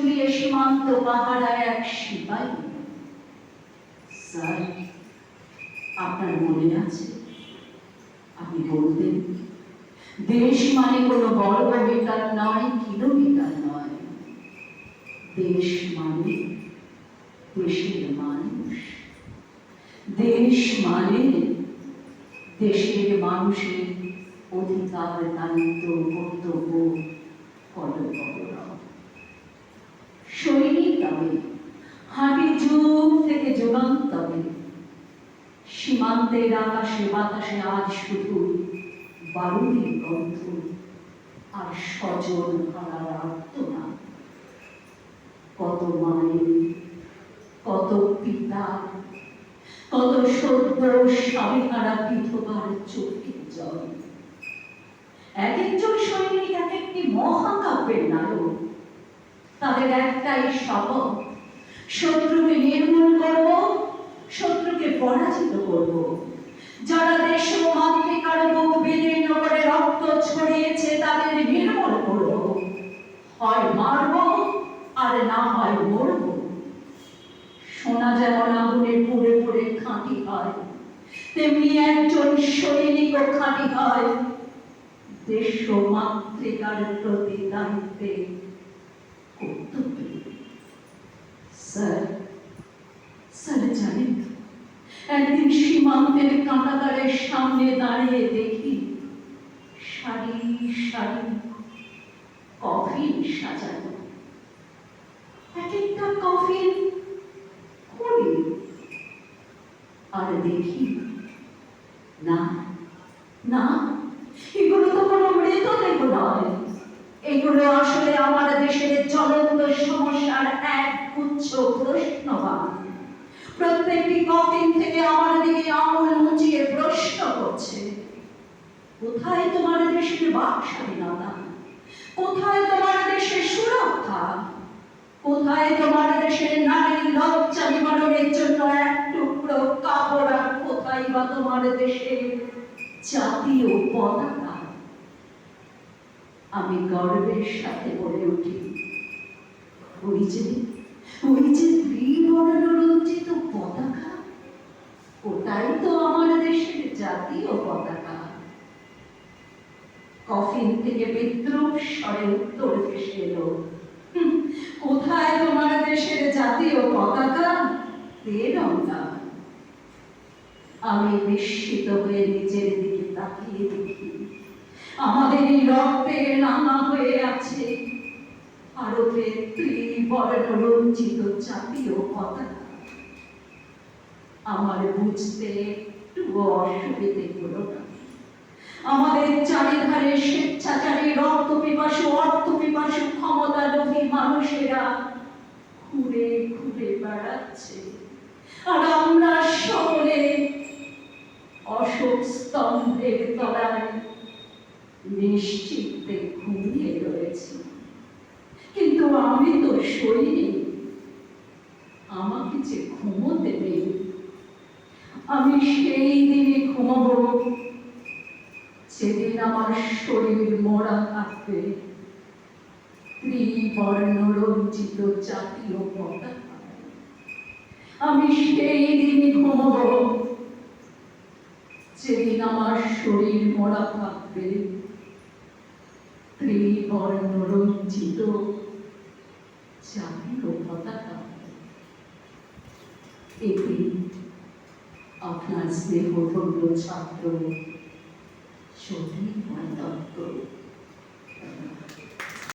ঝুলিয়ে সীমান্ত পাহারায় এক সিপাহী। স্যার, আপনার মনে আছে আপনি বলতেন, দেশ মানে কোনো বর্গ মিটার নয়, কিলোমিটার নয়, দেশ মানে দেশের মানুষ, দেশ মানে দেশের মানুষের অধিকার, দায়িত্ব, কর্তব্য, কর্তব্য। সৈনিক তবে হাঁটি যুগ থেকে যুগান্তরে, সীমান্তের আকাশে বাতাসে আজ শুধু বারুদের গন্ধ আর স্বজন হারার আর্তনাদ। কত মায়ের, কত পিতা, কত সদ্য স্বামীহারা বিধবার চোখের জল। এক একজন সৈনিক এক একটি মহাকাব্যের নায়ক। তাদের একটাই শপথ, শত্রুকে নির্মূল করব, শত্রুকে পরাজিত করব। যারা দেশ ও মাতৃকার বুক বিদীর্ণ করে রক্ত ছড়িয়েছে তাদের নির্মূল করব। হয় মারব আর না হয় মরব। সোনা যেমন আগুনে পুড়ে পুড়ে খাঁটি হয়, তেমনি একজন সৈনিকও খাঁটি হয় দেশ ও মাতৃকার প্রতি দায়িত্বে, কর্তব্যে। স্যার, স্যার জানেন, একদিন সীমান্তের কাঁটাতারের সামনে দাঁড়িয়ে দেখি সারি সারি কফিন সাজানো। এক একটা কফিন খুলি আর দেখি না না, এগুলো তো কোনো মৃতদেহ নয়, এগুলো আসলে আমার দেশের জ্বলন্ত সমস্যার এক গুচ্ছ প্রশ্নবাণ। প্রত্যেকটি কফিন থেকে আমার দিকে আঙুল মুচিয়ে প্রশ্ন করছে, কোথায় তোমার দেশের বাক স্বাধীনতা? কোথায় তোমার দেশের সুরক্ষা? কোথায় তোমার দেশের নারীর লজ্জা নিবারণের জন্য এক টুকরো কাপড়? আর কোথায় বা তোমার দেশের জাতীয় পতাকা? আমি গর্বের সাথে বলে উঠি, ওই যে ত্রিবর্ণ রঞ্জিত পতাকা, ওটাই তো আমার দেশের জাতীয় পতাকা। কফিন থেকে বিদ্রুপ স্বরে উত্তর ভেসে এলো, কোথায় তোমার দেশের জাতীয় পতাকা? তেরঙ্গা। আমি বিস্মিত হয়ে নিজের দিকে তাকিয়ে দেখি, আমাদের এই রক্তে রাঙা হয়ে আছে ভারতের ত্রিবর্ণ রঞ্জিত জাতীয় পতাকা। আমার বুঝতে একটু অসুবিধে হলো না। আমাদের চারিধারে স্বেচ্ছাচারী রক্ত পিপাসু, অর্থ পিপাসু, ক্ষমতা লোভী মানুষেরা ঘুরে ঘুরে বেড়াচ্ছে, আর আমরা সকলে অশোক স্তম্ভের তলায় নিশ্চিন্তে ঘুমিয়ে রয়েছি। কিন্তু আমি তো সৈনিক, আমাকে যে ঘুমোতে নেই। আমি সেই দিনে ঘুমাবো যেদিন আমার শরীর মরা থাকবে ত্রিবর্ণ রঞ্জিত জাতীয় পতাকা। আমি সেই দিনই ঘুমাবো যেদিন আমার শরীর মরা থাকবে ত্রিবর্ণ রঞ্জিত জাতীয় পতাকা। এটি আপনার স্নেহধন্য ছাত্র সতীর্থ।